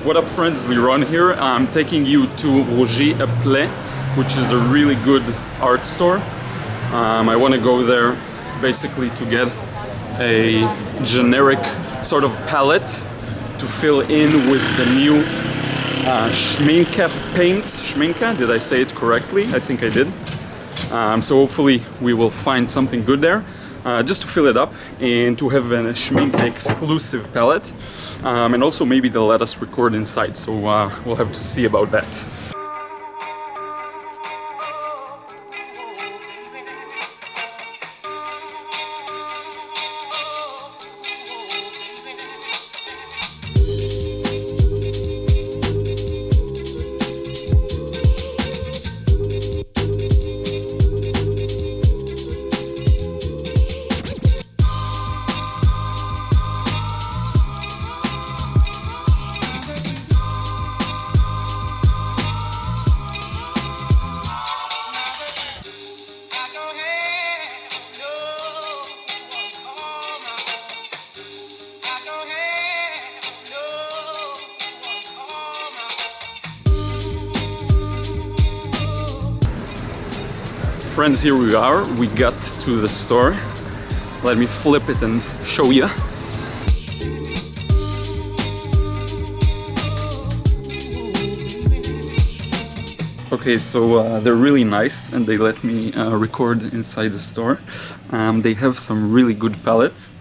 What up friends, Liron here. I'm taking you to Rougier Ple, which is a really good art store. I want to go there basically to get a generic sort of palette to fill in with the new Schmincke paints. Schmincke, did I say it correctly? I think I did. So hopefully we will find something good there. Just to fill it up and to have a Schmincke exclusive palette, and also maybe they'll let us record inside, so we'll have to see about that. Friends, here we are. We got to the store. Let me flip it and show you. Okay, so they're really nice and they let me record inside the store. They have some really good palettes.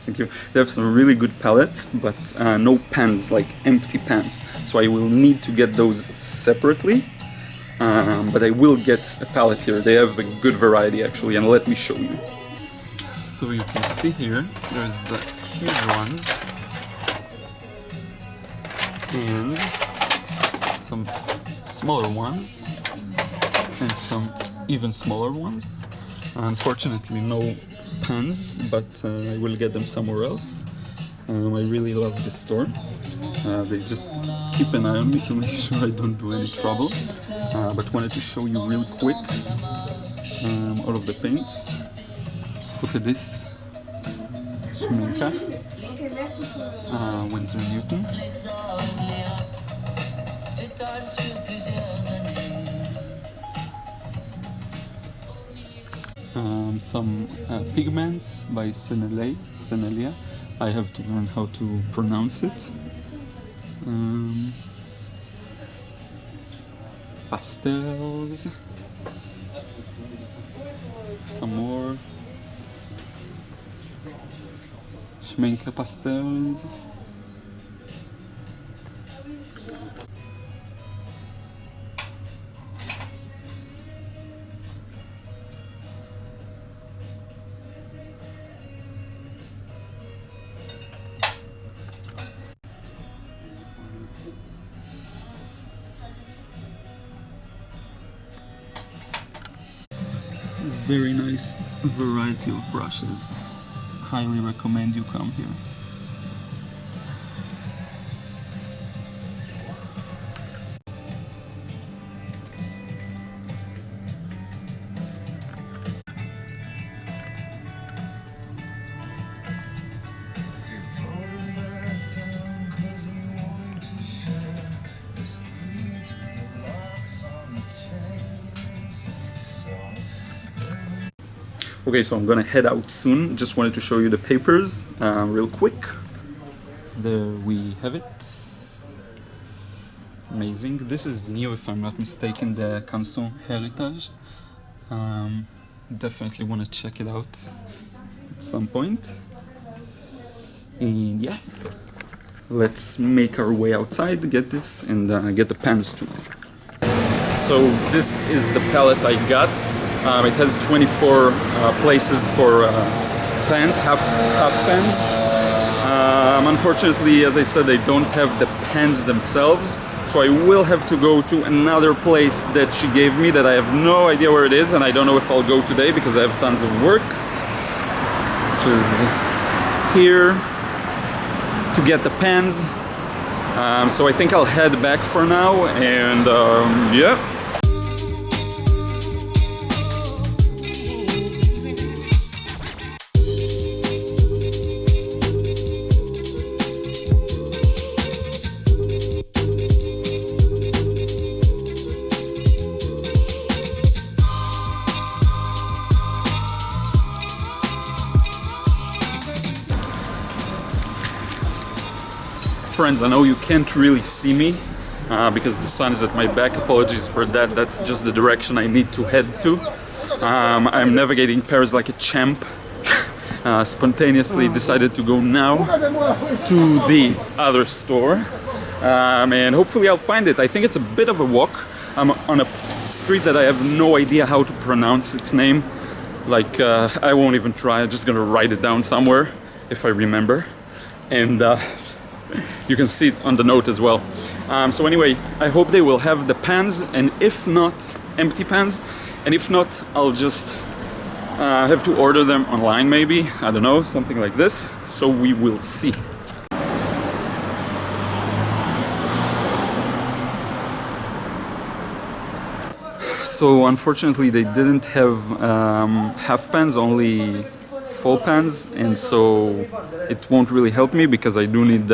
Thank you. They have some really good palettes, but no pens, like empty pens. So I will need to get those separately. But I will get a palette here. They have a good variety actually, and let me show you. So you can see here, there's the huge ones and some smaller ones and some even smaller ones. Unfortunately no pens, but I will get them somewhere else. I really love this store. They just keep an eye on me to make sure I don't do any trouble. But wanted to show you real quick all of the paints. Look at this. Schmincke. Winsor Newton. Some pigments by Senelia. I have to learn how to pronounce it. Pastels. Some more. Schmincke pastels. Very nice variety of brushes. Highly recommend you come here. Okay, so I'm gonna head out soon. Just wanted to show you the papers real quick. There we have it. Amazing. This is new, if I'm not mistaken, the Canson Heritage. Definitely want to check it out at some point. And yeah, let's make our way outside, get this, and get the pens too. So this is the palette I got. It has 24 places for pens, half pens. Unfortunately, as I said, they don't have the pens themselves, so I will have to go to another place that she gave me that I have no idea where it is, and I don't know if I'll go today because I have tons of work, which is here, to get the pens. So I think I'll head back for now, and yeah. friends, I know you can't really see me because the sun is at my back. Apologies for that. That's just the direction I need to head to. I'm navigating Paris like a champ. Spontaneously decided to go now to the other store. And hopefully I'll find it. I think it's a bit of a walk. I'm on a street that I have no idea how to pronounce its name. Like, I won't even try. I'm just gonna write it down somewhere if I remember. And you can see it on the note as well. So anyway, I hope they will have the pans, and if not, empty pans. And if not, I'll just have to order them online maybe. I don't know, something like this. So we will see. So unfortunately they didn't have half pans, only full pans, and so it won't really help me because I do need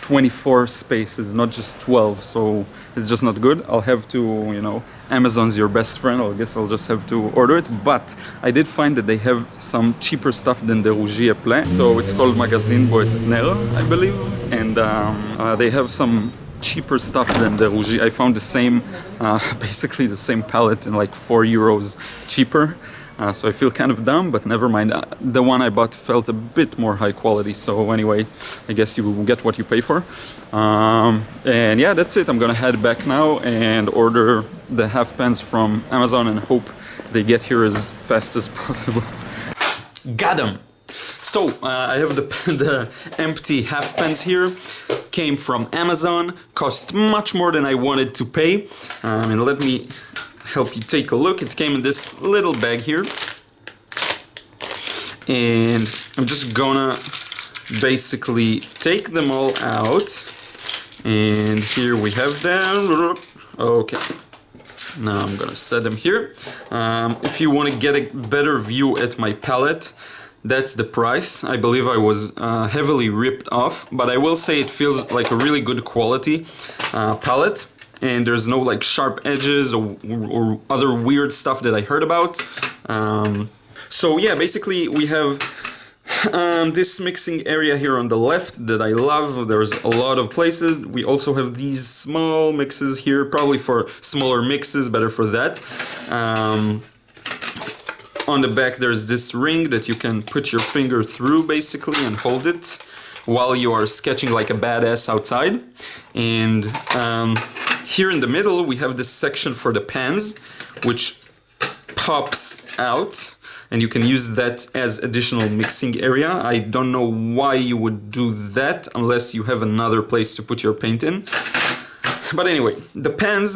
24 spaces, not just 12, so it's just not good. I'll have to, you know, Amazon's your best friend. I guess I'll just have to order it, but I did find that they have some cheaper stuff than the Rougier Ple. So it's called Magasin Boesner, I believe, and they have some cheaper stuff than the Rougier. I found the same, basically the same palette in like €4 cheaper. So I feel kind of dumb, but never mind. The one I bought felt a bit more high quality. So anyway, I guess you will get what you pay for. And yeah, that's it. I'm gonna head back now and order the half pans from Amazon and hope they get here as fast as possible. Got 'em! So I have the empty half pans here. Came from Amazon, cost much more than I wanted to pay. And let me help you take a look. It came in this little bag here. And I'm just gonna basically take them all out. And here we have them. Okay. Now I'm gonna set them here. If you want to get a better view at my palette, that's the price. I believe I was heavily ripped off, but I will say it feels like a really good quality palette, and there's no like sharp edges or other weird stuff that I heard about. So yeah, basically we have this mixing area here on the left that I love. There's a lot of places. We also have these small mixes here, probably for smaller mixes, better for that. On the back there's this ring that you can put your finger through basically and hold it while you are sketching like a badass outside. And here in the middle we have this section for the pans, which pops out, and you can use that as additional mixing area. I don't know why you would do that unless you have another place to put your paint in. But anyway, the pans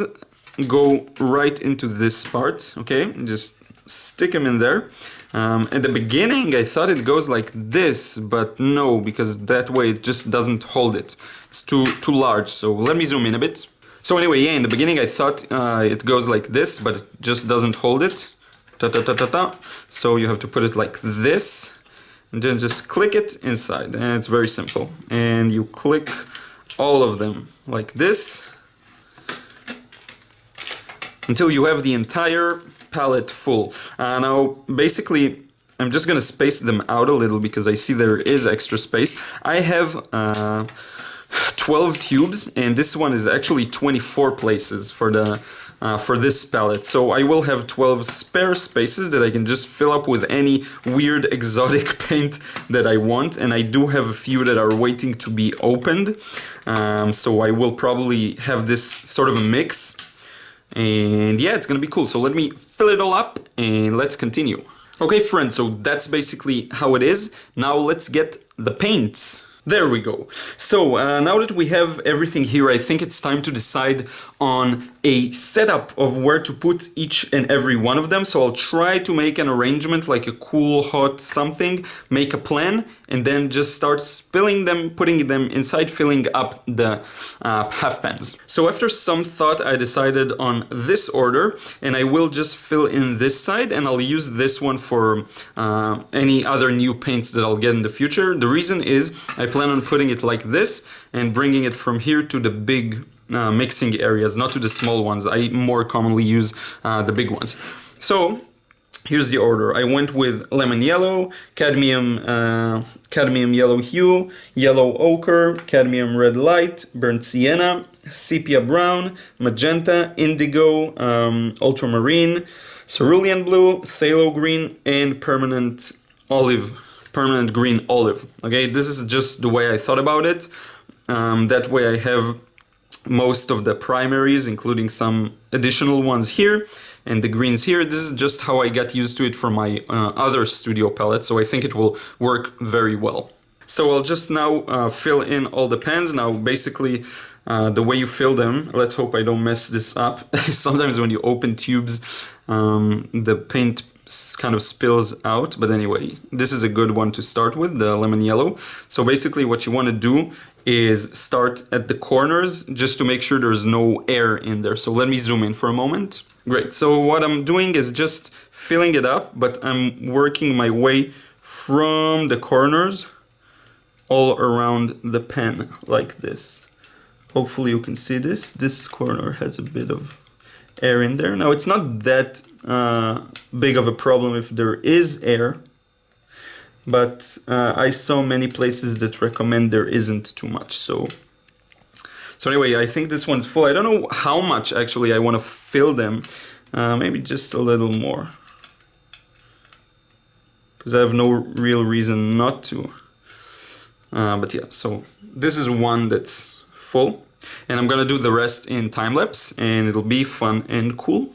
go right into this part, okay? Just stick them in there. At the beginning I thought it goes like this, but no, because that way it just doesn't hold it. It's too large. So let me zoom in a bit. So anyway, yeah, in the beginning I thought it goes like this, but it just doesn't hold it. So you have to put it like this and then just click it inside, and it's very simple. And you click all of them like this until you have the entire palette full. Now basically I'm just gonna space them out a little because I see there is extra space. I have 12 tubes, and this one is actually 24 places for the for this palette. So I will have 12 spare spaces that I can just fill up with any weird exotic paint that I want, and I do have a few that are waiting to be opened. So I will probably have this sort of a mix. And yeah, it's gonna be cool. So let me fill it all up and let's continue. Okay friends, so that's basically how it is. Now let's get the paints. There we go. So now that we have everything here, I think it's time to decide on a setup of where to put each and every one of them. So I'll try to make an arrangement, like a cool hot something, make a plan, and then just start spilling them, putting them inside, filling up the half pans. So after some thought, I decided on this order, and I will just fill in this side, and I'll use this one for any other new paints that I'll get in the future. The reason is I plan on putting it like this and bringing it from here to the big mixing areas, not to the small ones. I more commonly use the big ones. So here's the order. I went with lemon yellow, cadmium yellow hue, yellow ochre, cadmium red light, burnt sienna, sepia brown, magenta, indigo, ultramarine, cerulean blue, phthalo green, and permanent green olive. Okay, this is just the way I thought about it. That way I have most of the primaries, including some additional ones here, and the greens here. This is just how I got used to it for my other studio palette, so I think it will work very well. So I'll just now fill in all the pans. Now basically the way you fill them, let's hope I don't mess this up. Sometimes when you open tubes, the paint kind of spills out, but anyway, this is a good one to start with, the lemon yellow. So basically what you want to do is start at the corners just to make sure there's no air in there. So let me zoom in for a moment. Great, so what I'm doing is just filling it up, but I'm working my way from the corners all around the pan like this. Hopefully you can see this. This corner has a bit of air in there. Now it's not that big of a problem if there is air, but I saw many places that recommend there isn't too much. So anyway, I think this one's full. I don't know how much actually I want to fill them. Maybe just a little more, because I have no real reason not to. But yeah, so this is one that's full, and I'm gonna do the rest in time-lapse, and it'll be fun and cool.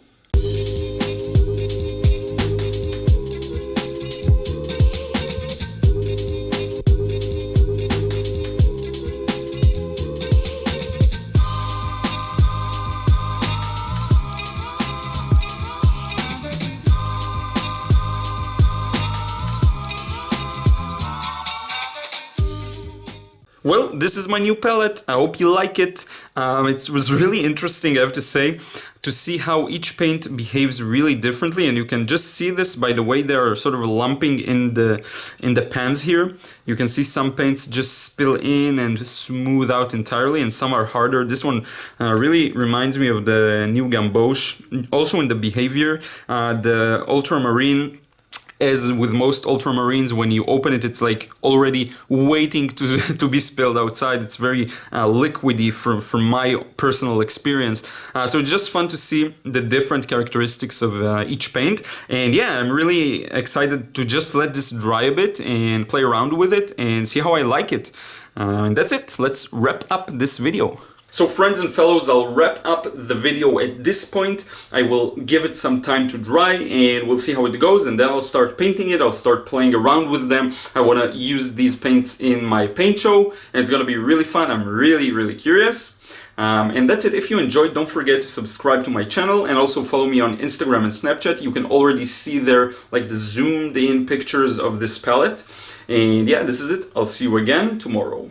Well, this is my new palette. I hope you like it. It was really interesting, I have to say, to see how each paint behaves really differently, and you can just see this by the way they are sort of lumping in the pans here. You can see some paints just spill in and smooth out entirely, and some are harder. This one really reminds me of the new Gamboge. Also in the behavior, the ultramarine, as with most ultramarines, when you open it, it's like already waiting to be spilled outside. It's very liquidy from my personal experience. So it's just fun to see the different characteristics of each paint. And yeah, I'm really excited to just let this dry a bit and play around with it and see how I like it. And that's it. Let's wrap up this video. So friends and fellows, I'll wrap up the video at this point. I will give it some time to dry and we'll see how it goes, and then I'll start painting it. I'll start playing around with them. I want to use these paints in my paint show, and it's going to be really fun. I'm really curious. And that's it. If you enjoyed, don't forget to subscribe to my channel and also follow me on Instagram and Snapchat. You can already see there like the zoomed in pictures of this palette. And yeah, this is it. I'll see you again tomorrow.